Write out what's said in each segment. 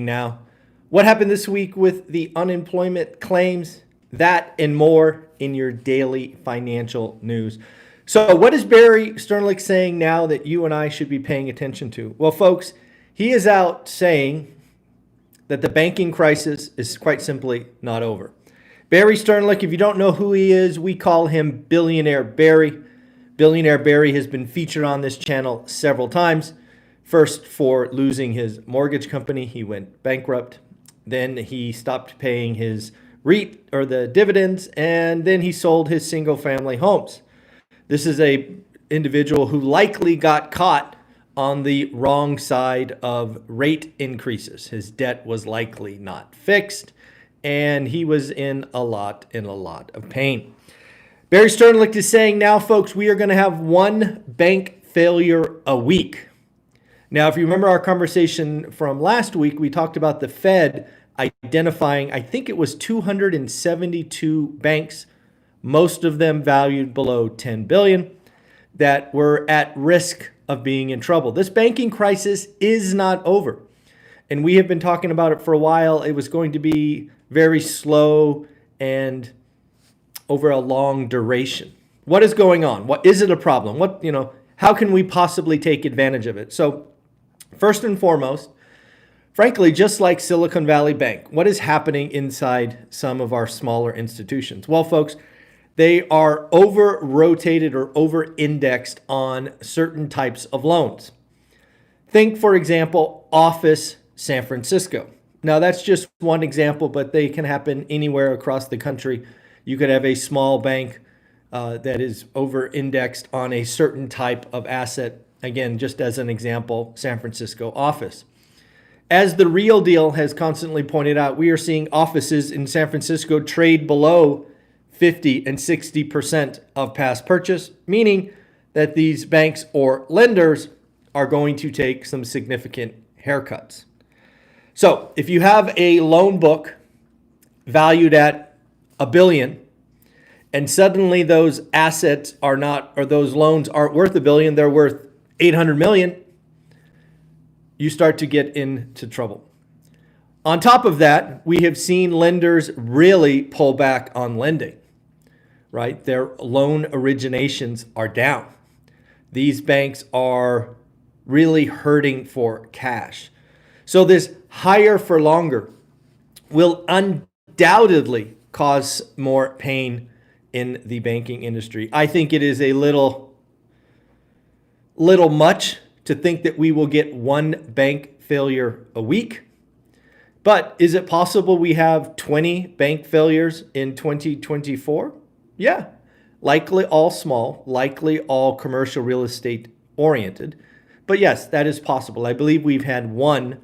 now. What happened this week with the unemployment claims? That and more in your daily financial news. So, what is Barry Sternlicht saying now that you and I should be paying attention to? Well, folks, he is out saying that the banking crisis is quite simply not over. Barry Sternlicht, if you don't know who he is, we call him Billionaire Barry. Billionaire Barry has been featured on this channel several times. First, for losing his mortgage company, he went bankrupt. Then he stopped paying his REIT or the dividends, and then he sold his single family homes. This is a individual who likely got caught on the wrong side of rate increases. His debt was likely not fixed, and he was in a lot of pain. Barry Sternlicht is saying now, folks, we are going to have one bank failure a week. Now, if you remember our conversation from last week, we talked about the Fed identifying, I think it was 272 banks, most of them valued below 10 billion, that were at risk of being in trouble. This banking crisis is not over. And we have been talking about it for a while. It was going to be very slow and over a long duration. What is going on? What is it a problem? How can we possibly take advantage of it? So, first and foremost, frankly, just like Silicon Valley Bank, what is happening inside some of our smaller institutions? Well, folks, they are over-rotated or over-indexed on certain types of loans. Think, for example, Office San Francisco. Now, that's just one example, but they can happen anywhere across the country. You could have a small bank that is over-indexed on a certain type of asset. Again, just as an example, San Francisco office. As the Real Deal has constantly pointed out, we are seeing offices in San Francisco trade below 50 and 60% of past purchase, meaning that these banks or lenders are going to take some significant haircuts. So if you have a loan book valued at $1 billion, and suddenly those assets are not, or those loans aren't worth $1 billion, they're worth 800 million, you start to get into trouble. On top of that, we have seen lenders really pull back on lending, right? Their loan originations are down. These banks are really hurting for cash. So this higher for longer will undoubtedly cause more pain in the banking industry. I think it is a little much to think that we will get one bank failure a week. But is it possible we have 20 bank failures in 2024? Yeah, likely all small, likely all commercial real estate oriented. But yes, that is possible. I believe we've had one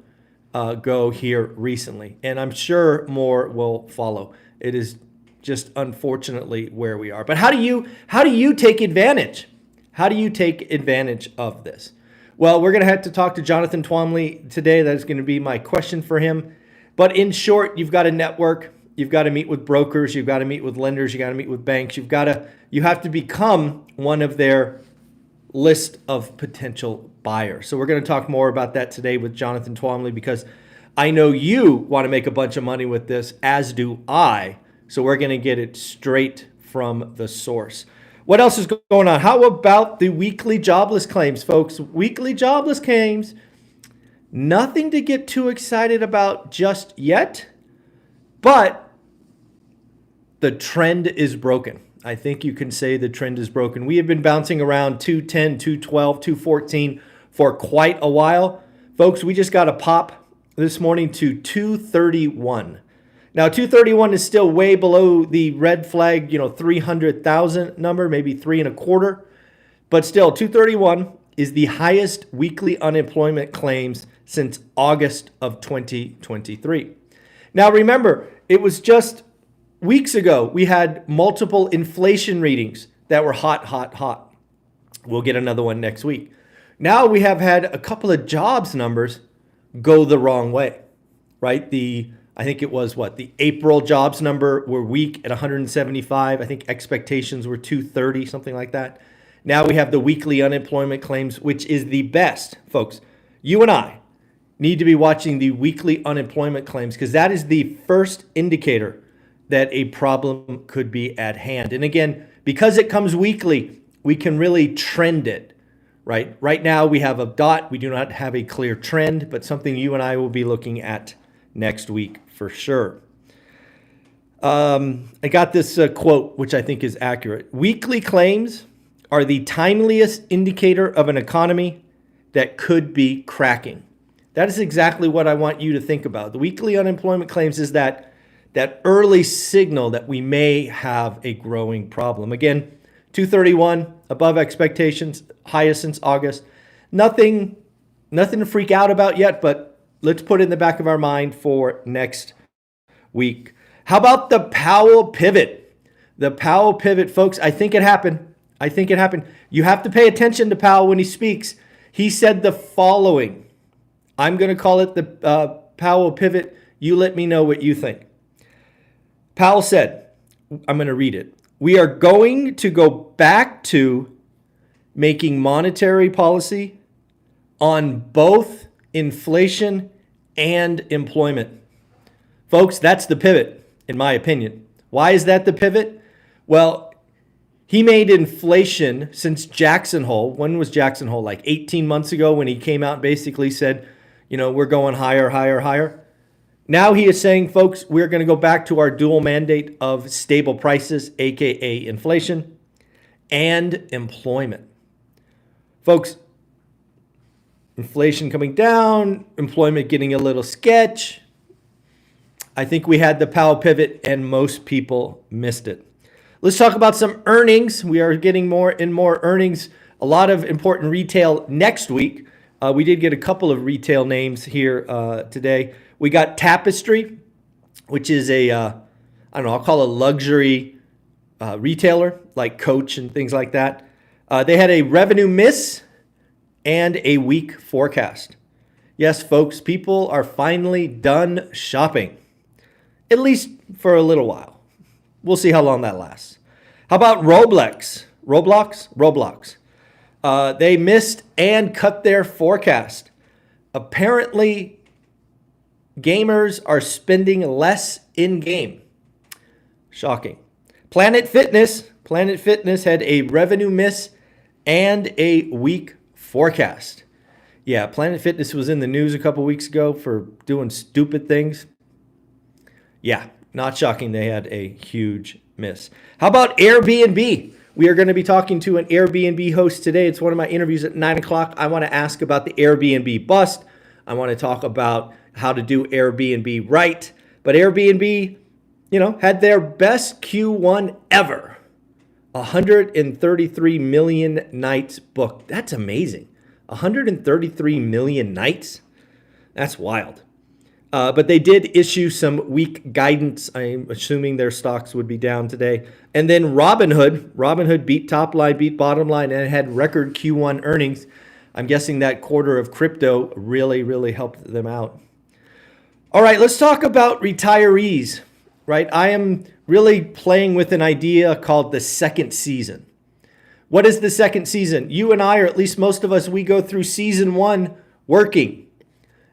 go here recently, and I'm sure more will follow. It is just unfortunately where we are. But how do you take advantage? How do you take advantage of this? Well, we're going to have to talk to Jonathan Twombly today. That is going to be my question for him. But in short, you've got to network. You've got to meet with brokers. You've got to meet with lenders. You've got to meet with banks. You have to become one of their list of potential buyers. So we're going to talk more about that today with Jonathan Twombly, because I know you want to make a bunch of money with this, as do I. So we're going to get it straight from the source. What else is going on? How about the weekly jobless claims, folks? Weekly jobless claims, nothing to get too excited about just yet, but the trend is broken. I think you can say the trend is broken. We have been bouncing around 210, 212, 214 for quite a while. Folks, we just got a pop this morning to 231. Now, 231 is still way below the red flag, 300,000 number, maybe 3.25. But still, 231 is the highest weekly unemployment claims since August of 2023. Now, remember, it was just weeks ago we had multiple inflation readings that were hot. We'll get another one next week. Now we have had a couple of jobs numbers go the wrong way, right? I think it was the April jobs number were weak at 175. I think expectations were 230, something like that. Now we have the weekly unemployment claims, which is the best, folks. You and I need to be watching the weekly unemployment claims because that is the first indicator that a problem could be at hand. And again, because it comes weekly, we can really trend it, right? Right now we have a dot. We do not have a clear trend, but something you and I will be looking at next week for sure. I got this quote, which I think is accurate. Weekly claims are the timeliest indicator of an economy that could be cracking. That is exactly what I want you to think about. The weekly unemployment claims is that early signal that we may have a growing problem. Again, 231 above expectations, highest since August. Nothing to freak out about yet, but let's put it in the back of our mind for next week. How about the Powell pivot? The Powell pivot, folks, I think it happened. You have to pay attention to Powell when he speaks. He said the following. I'm going to call it the Powell pivot. You let me know what you think. Powell said, I'm going to read it. We are going to go back to making monetary policy on both inflation and employment. Folks, that's the pivot, in my opinion. Why is that the pivot? Well, he made inflation since Jackson Hole. When was Jackson Hole? Like 18 months ago when he came out and basically said, we're going higher, higher, higher. Now he is saying, folks, we're going to go back to our dual mandate of stable prices, aka inflation, and employment. Folks, inflation coming down, employment getting a little sketch. I think we had the Powell pivot and most people missed it. Let's talk about some earnings. We are getting more and more earnings. A lot of important retail next week. We did get a couple of retail names here today. We got Tapestry, which is I'll call a luxury retailer like Coach and things like that. They had a revenue miss and a weak forecast. Yes, folks, people are finally done shopping, at least for a little while. We'll see how long that lasts. How about Roblox? They missed and cut their forecast. Apparently, gamers are spending less in-game. Shocking. Planet Fitness had a revenue miss and a weak forecast. Yeah, Planet Fitness was in the news a couple weeks ago for doing stupid things. Yeah, not shocking they had a huge miss. How about Airbnb? We are going to be talking to an Airbnb host today. It's one of my interviews at 9 o'clock. I want to ask about the Airbnb bust. I want to talk about how to do Airbnb right. But Airbnb, had their best Q1 ever. 133 million nights booked. That's amazing. 133 million nights? That's wild. But they did issue some weak guidance. I'm assuming their stocks would be down today. And then Robinhood beat top line, beat bottom line, and had record Q1 earnings. I'm guessing that quarter of crypto really, really helped them out. All right, let's talk about retirees, right? I am really playing with an idea called the second season. What is the second season? You and I, or at least most of us, we go through season one working.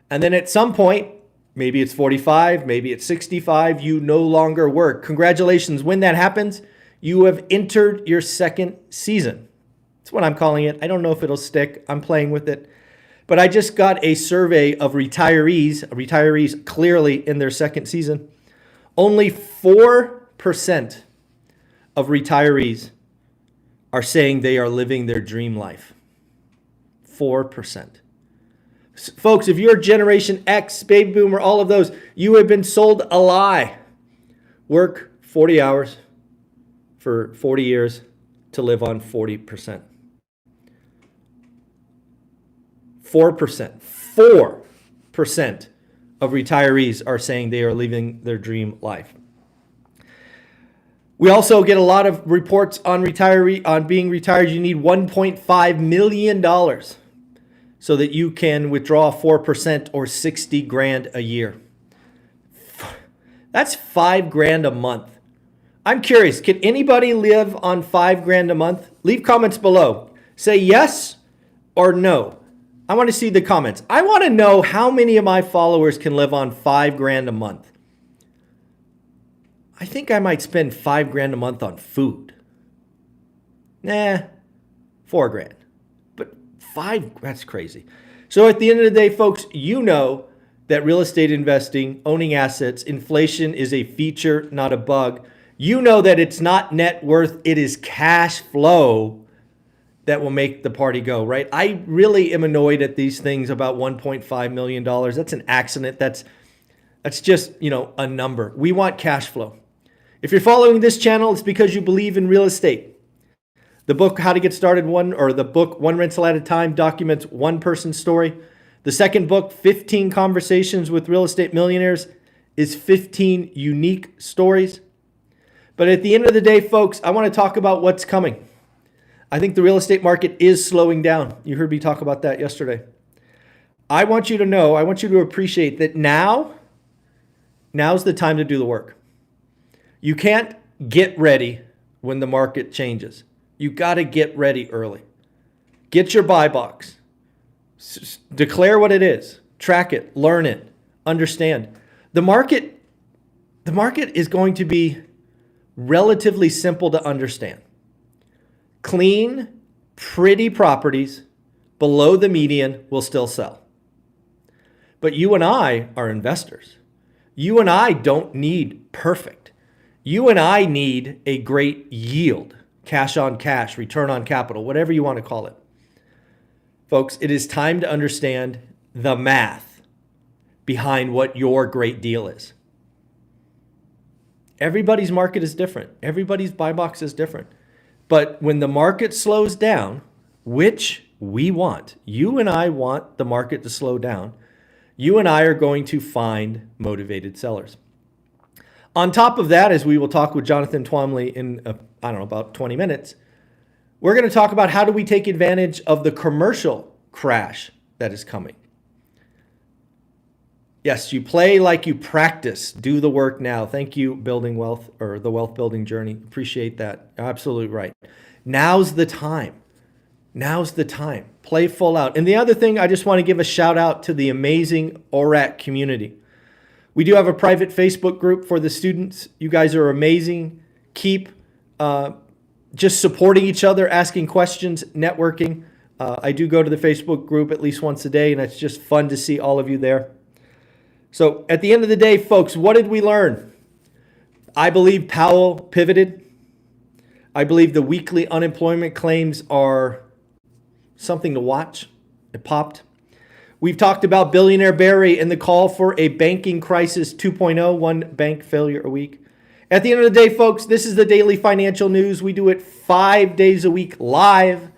And then at some point, maybe it's 45, maybe it's 65, you no longer work. Congratulations. When that happens, you have entered your second season. That's what I'm calling it. I don't know if it'll stick. I'm playing with it. But I just got a survey of retirees clearly in their second season. Only 4% of retirees are saying they are living their dream life. 4%. Folks, if you're Generation X, Baby Boomer, all of those, you have been sold a lie. Work 40 hours for 40 years to live on 40%. 4% of retirees are saying they are living their dream life. We also get a lot of reports on being retired. You need $1.5 million so that you can withdraw 4% or 60 grand a year. That's $5 grand a month. I'm curious, can anybody live on $5 grand a month? Leave comments below. Say yes or no. I want to see the comments. I want to know how many of my followers can live on $5,000 a month. I think I might spend $5,000 a month on food. Nah, $4,000. But that's crazy. So at the end of the day, folks, you know that real estate investing, owning assets, inflation is a feature, not a bug. You know that it's not net worth, it is cash flow that will make the party go, right? I really am annoyed at these things about $1.5 million. That's an accident. That's just, a number. We want cash flow. If you're following this channel, it's because you believe in real estate. The book, How to Get Started One Rental at a Time, documents one person's story. The second book, 15 Conversations with Real Estate Millionaires, is 15 unique stories. But at the end of the day, folks, I want to talk about what's coming. I think the real estate market is slowing down. You heard me talk about that yesterday. I want you to appreciate that now's the time to do the work. You can't get ready when the market changes. You got to get ready early. Get your buy box. Declare what it is. Track it. Learn it. Understand. The market is going to be relatively simple to understand. Clean, pretty properties below the median will still sell. But you and I are investors. You and I don't need perfect. You and I need a great yield, cash on cash, return on capital, whatever you want to call it. Folks, it is time to understand the math behind what your great deal is. Everybody's market is different. Everybody's buy box is different. But when the market slows down, which we want, you and I want the market to slow down, you and I are going to find motivated sellers. On top of that, as we will talk with Jonathan Twombly in, about 20 minutes, we're going to talk about how do we take advantage of the commercial crash that is coming. Yes, you play like you practice. Do the work now. Thank you, Building Wealth, or the Wealth Building Journey. Appreciate that. Absolutely right. Now's the time. Now's the time. Play full out. And the other thing, I just want to give a shout out to the amazing ORAC community. We do have a private Facebook group for the students. You guys are amazing. Keep just supporting each other, asking questions, networking. I do go to the Facebook group at least once a day, and it's just fun to see all of you there. So at the end of the day, folks, what did we learn? I believe Powell pivoted. I believe the weekly unemployment claims are something to watch. It popped. We've talked about billionaire Barry and the call for a banking crisis 2.0, one bank failure a week. At the end of the day, folks, this is the Daily Financial News. We do it 5 days a week live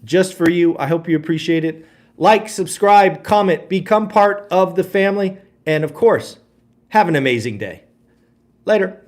just for you. I hope you appreciate it. Like, subscribe, comment, become part of the family. And of course, have an amazing day. Later.